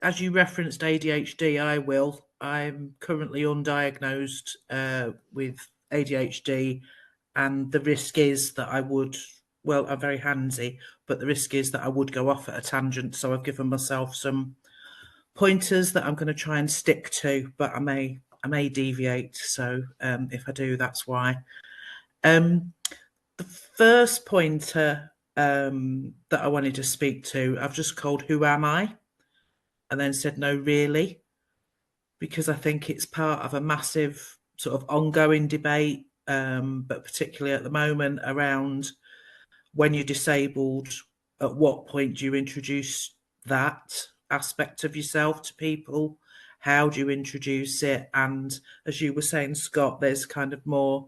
as you referenced ADHD, I'm currently undiagnosed with ADHD, and the risk is that I'm very handsy, but the risk is that I would go off at a tangent. So I've given myself some pointers that I'm going to try and stick to, but I may deviate. So if I do, that's why. Um, the first pointer that I wanted to speak to, I've just called "Who am I?" and then said "No, really," because I think it's part of a massive sort of ongoing debate, but particularly at the moment around when you're disabled, at what point do you introduce that aspect of yourself to people? How do you introduce it? And as you were saying, Scott, there's kind of more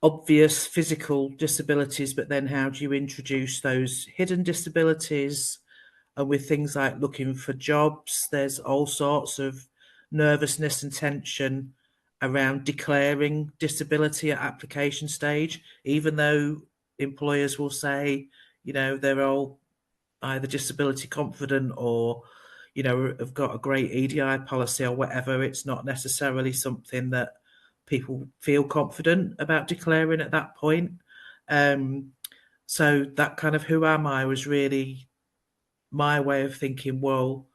obvious physical disabilities, but then how do you introduce those hidden disabilities? And with things like looking for jobs, there's all sorts of nervousness and tension around declaring disability at application stage, even though employers will say, they're all either disability confident or, have got a great EDI policy or whatever. It's not necessarily something that people feel confident about declaring at that point. So that kind of "who am I" was really my way of thinking, well,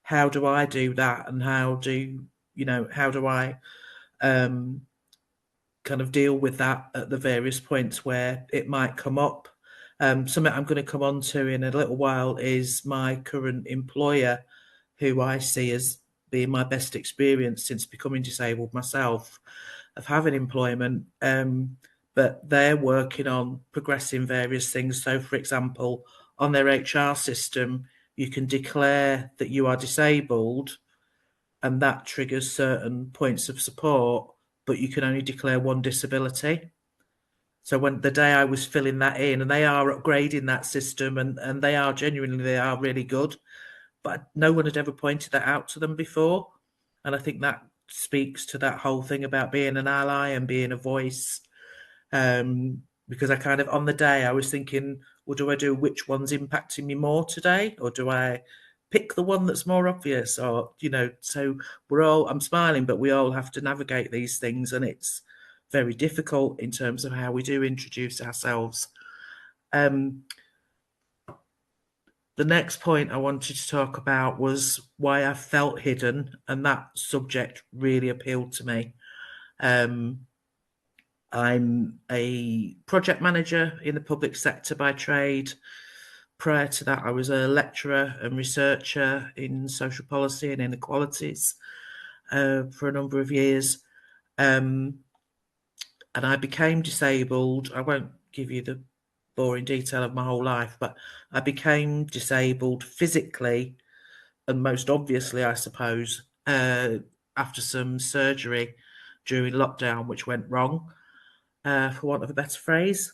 how do I do that? And how do I kind of deal with that at the various points where it might come up? Something I'm going to come on to in a little while is my current employer, who I see as being my best experience since becoming disabled myself of having employment. But they're working on progressing various things. So, for example, on their HR system, you can declare that you are disabled, and that triggers certain points of support, but you can only declare one disability. So when the day I was filling that in, and they are upgrading that system, and they are really good, but no one had ever pointed that out to them before. And I think that speaks to that whole thing about being an ally and being a voice. Because I kind of, on the day, I was thinking, well, do I do which one's impacting me more today? Or do I pick the one that's more obvious? Or, so I'm smiling, but we all have to navigate these things. And it's very difficult in terms of how we do introduce ourselves. The next point I wanted to talk about was why I felt hidden, and that subject really appealed to me. I'm a project manager in the public sector by trade. Prior to that, I was a lecturer and researcher in social policy and inequalities for a number of years. And I became disabled. I won't give you the boring detail of my whole life, but I became disabled physically and most obviously, I suppose, after some surgery during lockdown, which went wrong, for want of a better phrase.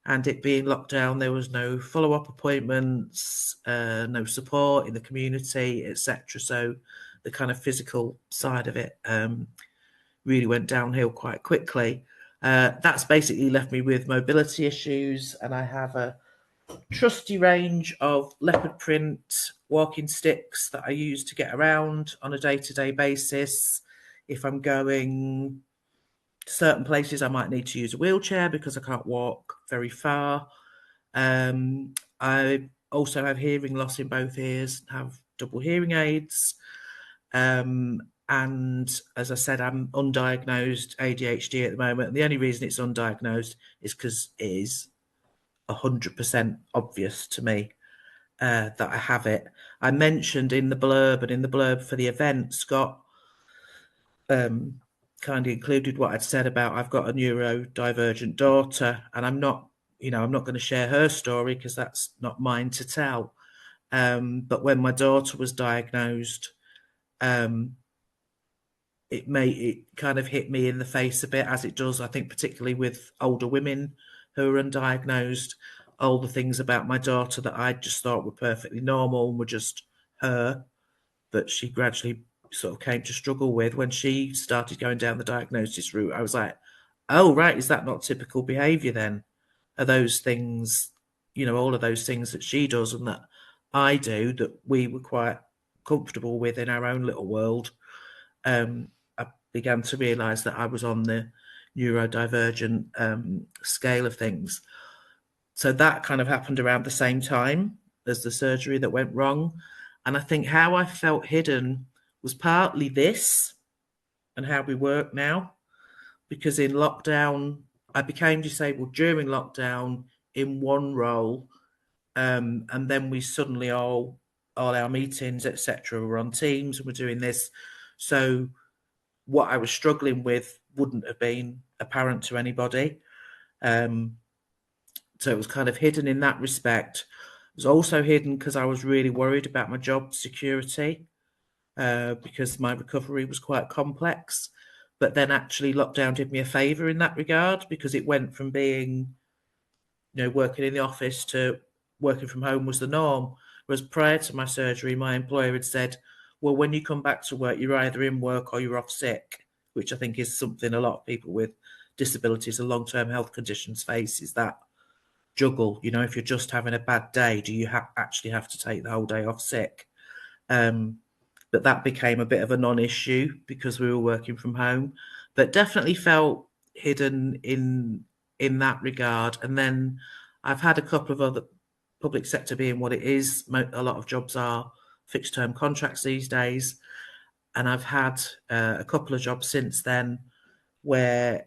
And it being lockdown, there was no follow-up appointments, no support in the community, etc. So the kind of physical side of it really went downhill quite quickly. That's basically left me with mobility issues, and I have a trusty range of leopard print walking sticks that I use to get around on a day-to-day basis. If I'm going to certain places, I might need to use a wheelchair because I can't walk very far. I also have hearing loss in both ears, have double hearing aids. And as I said, I'm undiagnosed ADHD at the moment. And the only reason it's undiagnosed is because it is 100% obvious to me that I have it. I mentioned in the blurb and in the blurb for the event, Scott kind of included what I'd said about I've got a neurodivergent daughter, and I'm not going to share her story because that's not mine to tell. But when my daughter was diagnosed, it kind of hit me in the face a bit, as it does, I think, particularly with older women who are undiagnosed. All the things about my daughter that I just thought were perfectly normal and were just her, that she gradually sort of came to struggle with. When she started going down the diagnosis route, I was like, oh, right, is that not typical behaviour then? Are those things, all of those things that she does and that I do, that we were quite comfortable with in our own little world, I began to realise that I was on the neurodivergent scale of things. So that kind of happened around the same time as the surgery that went wrong. And I think how I felt hidden was partly this and how we work now, because in lockdown, I became disabled during lockdown in one role. And then we suddenly all our meetings, etc., were on Teams and we're doing this. So what I was struggling with wouldn't have been apparent to anybody. So it was kind of hidden in that respect. It was also hidden because I was really worried about my job security, because my recovery was quite complex. But then actually lockdown did me a favour in that regard, because it went from being, working in the office to working from home was the norm. Whereas prior to my surgery, my employer had said, well, when you come back to work, you're either in work or you're off sick, which I think is something a lot of people with disabilities and long-term health conditions face, is that juggle. If you're just having a bad day, do you actually have to take the whole day off sick? But that became a bit of a non-issue because we were working from home, but definitely felt hidden in that regard. And then I've had a couple of other, public sector being what it is, a lot of jobs are fixed term contracts these days, and I've had a couple of jobs since then where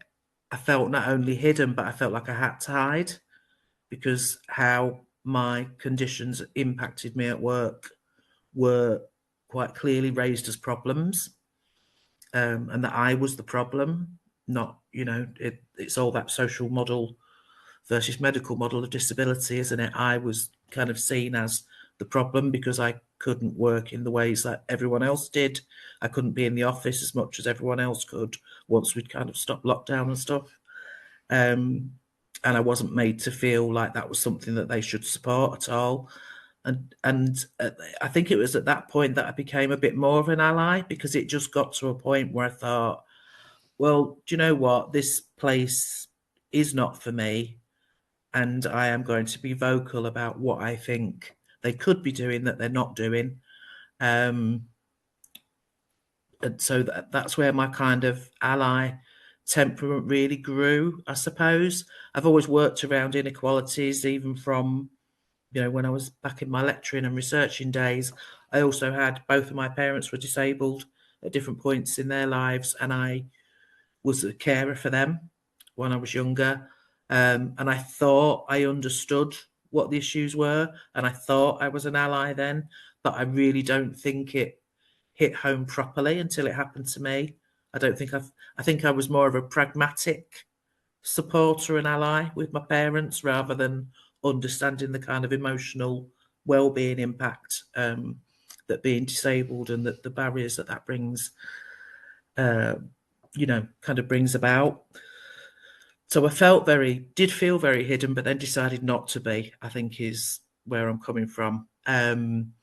I felt not only hidden, but I felt like I had to hide, because how my conditions impacted me at work were quite clearly raised as problems, and that I was the problem, not, it's all that social model versus medical model of disability, isn't it? I was kind of seen as the problem because I couldn't work in the ways that everyone else did. I couldn't be in the office as much as everyone else could once we'd kind of stopped lockdown and stuff. And I wasn't made to feel like that was something that they should support at all. And I think it was at that point that I became a bit more of an ally, because it just got to a point where I thought, well, do you know what? This place is not for me, and I am going to be vocal about what I think they could be doing that they're not doing. And so that's where my kind of ally temperament really grew, I suppose. I've always worked around inequalities, even from, when I was back in my lecturing and researching days. I also had, both of my parents were disabled at different points in their lives, and I was a carer for them when I was younger. And I thought I understood what the issues were, and I thought I was an ally then, but I really don't think it hit home properly until it happened to me. I think I was more of a pragmatic supporter and ally with my parents, rather than understanding the kind of emotional well-being impact that being disabled and the barriers that brings, kind of brings about. So I did feel very hidden, but then decided not to be, I think, is where I'm coming from. And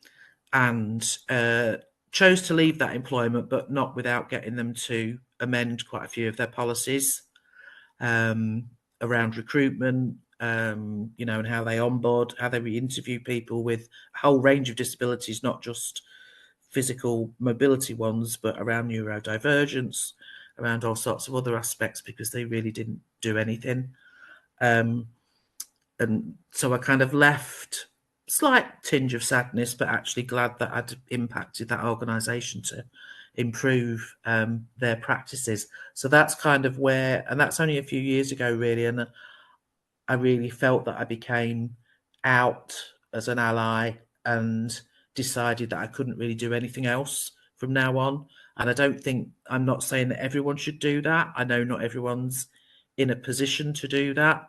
chose to leave that employment, but not without getting them to amend quite a few of their policies around recruitment, and how they onboard, how they re-interview people with a whole range of disabilities, not just physical mobility ones, but around neurodivergence, around all sorts of other aspects, because they really didn't do anything. And so I kind of left, slight tinge of sadness, but actually glad that I'd impacted that organisation to improve their practices. So that's kind of where, and that's only a few years ago, really. And I really felt that I became out as an ally and decided that I couldn't really do anything else from now on. And I'm not saying that everyone should do that. I know not everyone's in a position to do that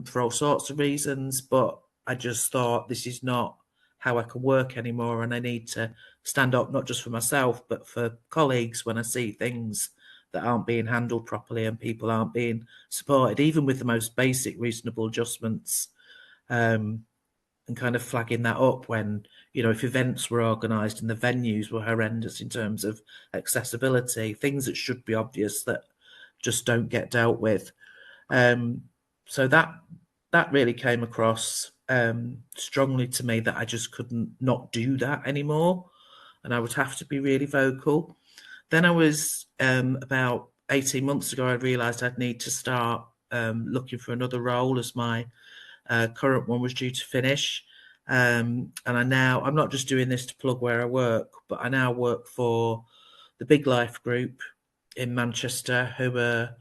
for all sorts of reasons, but I just thought this is not how I can work anymore, and I need to stand up not just for myself but for colleagues when I see things that aren't being handled properly and people aren't being supported, even with the most basic reasonable adjustments, and kind of flagging that up when, if events were organised and the venues were horrendous in terms of accessibility, things that should be obvious that just don't get dealt with. So that really came across strongly to me, that I just couldn't not do that anymore. and I would have to be really vocal. Then I was about 18 months ago, I realised I'd need to start looking for another role as my current one was due to finish. And I'm not just doing this to plug where I work, but I now work for the Big Life Group in Manchester, who are,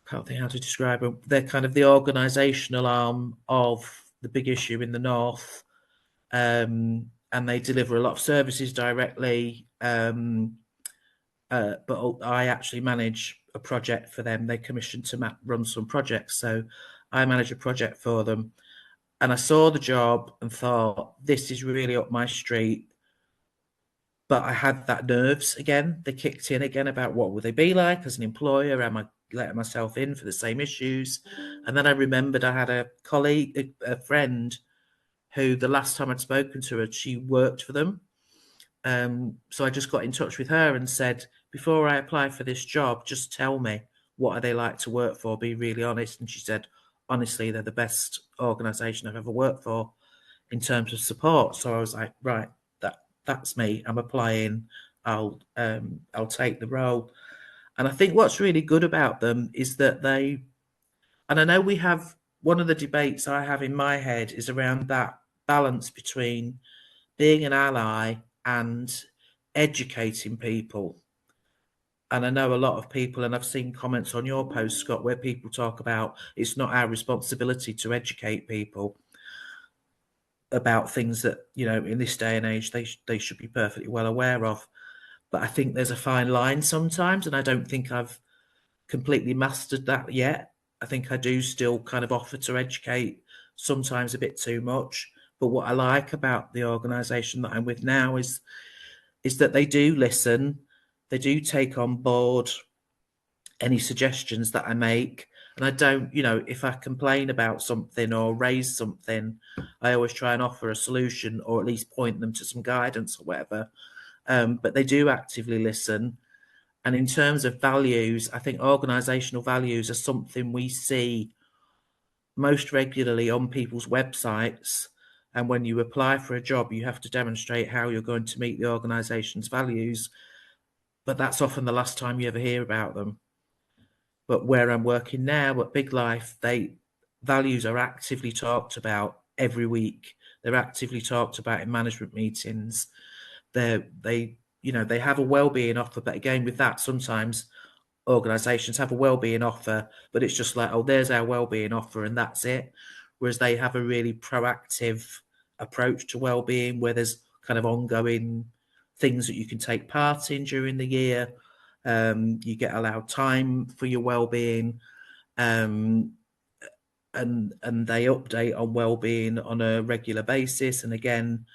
can't think how to describe them. They're kind of the organisational arm of the Big Issue in the North, and they deliver a lot of services directly. But I actually manage a project for them. They commissioned to run some projects, so I manage a project for them. And I saw the job and thought, this is really up my street. But I had that nerves again. They kicked in again about what would they be like as an employer? Am I letting myself in for the same issues? And then I remembered I had a colleague, a friend, who the last time I'd spoken to her, she worked for them. So I just got in touch with her and said, before I apply for this job, just tell me, what are they like to work for? Be really honest. And she said, honestly, they're the best organisation I've ever worked for in terms of support. So I was like, right, that's me. I'm applying. I'll take the role. And I think what's really good about them is that and I know we have, one of the debates I have in my head is around that balance between being an ally and educating people. And I know a lot of people, and I've seen comments on your post, Scott, where people talk about it's not our responsibility to educate people about things that, in this day and age, they should be perfectly well aware of. But I think there's a fine line sometimes, and I don't think I've completely mastered that yet. I think I do still kind of offer to educate, sometimes a bit too much. But what I like about the organisation that I'm with now is that they do listen, they do take on board any suggestions that I make. And I don't, if I complain about something or raise something, I always try and offer a solution or at least point them to some guidance or whatever. But they do actively listen. And in terms of values, I think organisational values are something we see most regularly on people's websites. And when you apply for a job, you have to demonstrate how you're going to meet the organisation's values. But that's often the last time you ever hear about them. But where I'm working now at Big Life, values are actively talked about every week. They're actively talked about in management meetings. They have a well-being offer, but again, with that, sometimes organisations have a well-being offer, but it's just like, oh, there's our well-being offer, and that's it. Whereas they have a really proactive approach to well-being, where there's kind of ongoing things that you can take part in during the year. You get allowed time for your well-being, and they update on well-being on a regular basis. And again,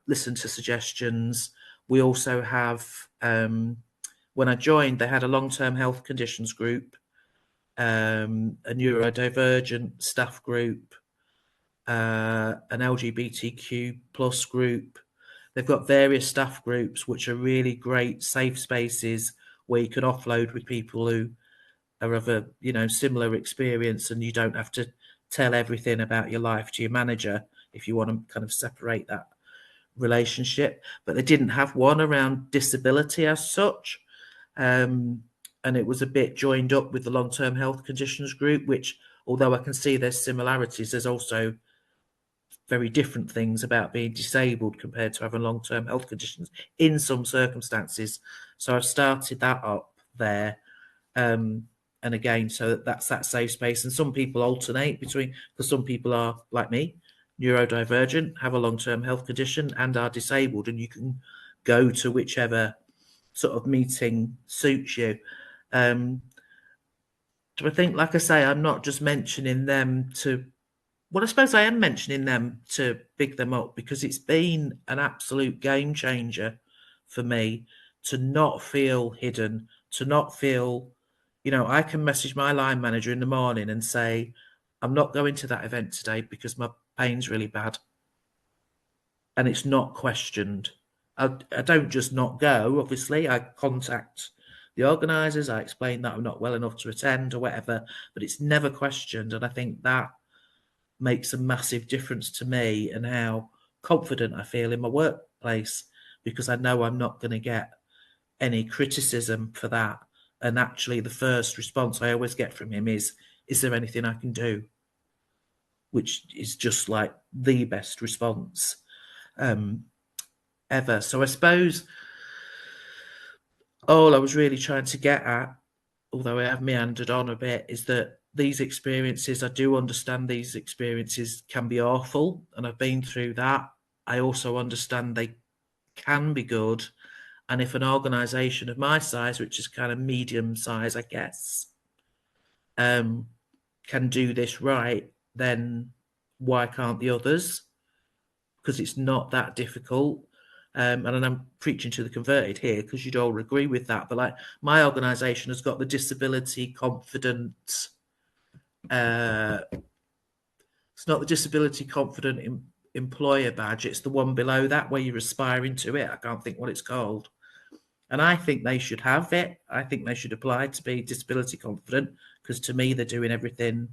listen to suggestions. We also have, when I joined, they had a long-term health conditions group, a neurodivergent staff group, an LGBTQ plus group. They've got various staff groups, which are really great safe spaces where you can offload with people who are of a similar experience, and you don't have to tell everything about your life to your manager if you want to kind of separate that relationship. But they didn't have one around disability as such, and it was a bit joined up with the long-term health conditions group, which, although I can see there's similarities, there's also very different things about being disabled compared to having long-term health conditions in some circumstances. So I've started that up there. And again, so that's that safe space. And some people alternate between, because some people are like me, neurodivergent, have a long-term health condition, and are disabled, and you can go to whichever sort of meeting suits you. So I think, like I say, I'm not just mentioning them to, well, I suppose I am mentioning them to big them up, because it's been an absolute game changer for me to not feel hidden, to not feel, I can message my line manager in the morning and say, I'm not going to that event today because my pain's really bad. And it's not questioned. I don't just not go, obviously. I contact the organisers, I explain that I'm not well enough to attend or whatever, but it's never questioned. And I think that makes a massive difference to me and how confident I feel in my workplace, because I know I'm not going to get any criticism for that. And actually, the first response I always get from him is there anything I can do? Which is just like the best response ever. So I suppose all I was really trying to get at, although I have meandered on a bit, is that these experiences, I do understand these experiences can be awful, and I've been through that. I also understand they can be good. And if an organisation of my size, which is kind of medium size, I guess, can do this right, then why can't the others? Because it's not that difficult. And I'm preaching to the converted here because you'd all agree with that. But like my organisation has got the disability confident. It's not the disability confident employer badge. It's the one below that where you're aspiring to it. I can't think what it's called. And I think they should have it. I think they should apply to be disability confident because to me, they're doing everything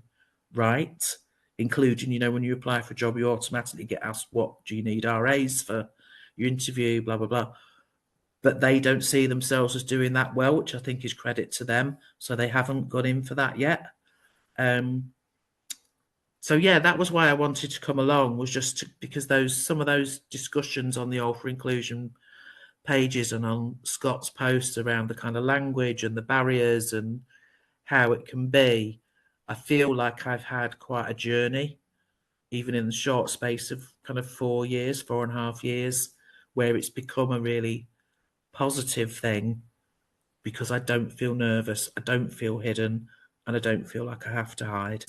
right, including, when you apply for a job, you automatically get asked, what do you need RAs for your interview, blah, blah, blah. But they don't see themselves as doing that well, which I think is credit to them. So they haven't gone in for that yet. So yeah, that was why I wanted to come along, was just because some of those discussions on the All for Inclusion pages and on Scott's posts around the kind of language and the barriers and how it can be, I feel like I've had quite a journey, even in the short space of kind of 4.5 years, where it's become a really positive thing because I don't feel nervous, I don't feel hidden, and I don't feel like I have to hide.